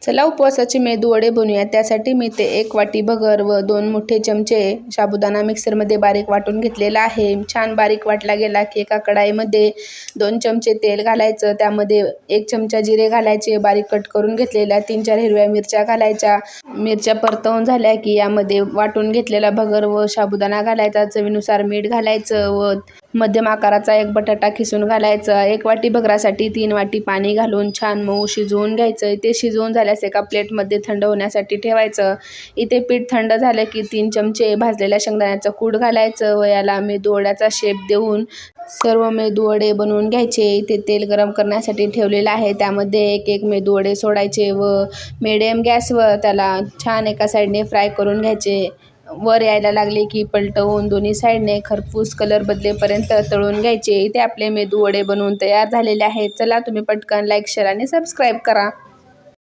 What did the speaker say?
चला उपवासाचे मेदू वडे बनवूया। त्यासाठी मी ते 1 वाटी भगर व 2 मोठे चमचे साबुदाणा मिक्सरमध्ये बारीक वाटून घेतलेला आहे। छान बारीक वाटला गेला की एका कढाईमध्ये 2 चमचे तेल घालायचं, त्यामध्ये 1 चमचा जिरे घालायचे, बारीक कट करून घेतलेल्या 3-4 हिरव्या मिरच्या घालायच्या। मिरच्या परतवून झाल्या की यामध्ये वाटून घेतलेला भगर व साबुदाणा घालायचा, चवीनुसार मीठ घालायचं व मध्यम आकाराचा 1 बटाटा खिसून घालायचा। 1 वाटी भगरासाठी 3 वाटी पाणी घालून छान मऊ शिजवून घ्यायचं। ते शिजवून झाल्यास एका प्लेटमध्ये थंड होण्यासाठी ठेवायचं। इथे पीठ थंड झालं की 3 चमचे भाजलेल्या शेंगदाण्याचं कूट घालायचं व याला मेदू वड्याचा शेप देऊन सर्व मेदू वडे बनवून घ्यायचे। इथे तेल गरम करण्यासाठी ठेवलेलं आहे, त्यामध्ये एक मेदू वडे सोडायचे व मिडियम गॅसवर त्याला छान एका साईडने फ्राय करून घ्यायचे। वर यायला लागले की पलटवून दोन्ही साईडने खरपूस कलर बदलेपर्यंत तळून घ्यायचे। इथे आपले मेदू वडे बनवून तयार झालेले आहेत। चला तुम्ही पटकन लाईक, शेअर आणि सबस्क्राईब करा।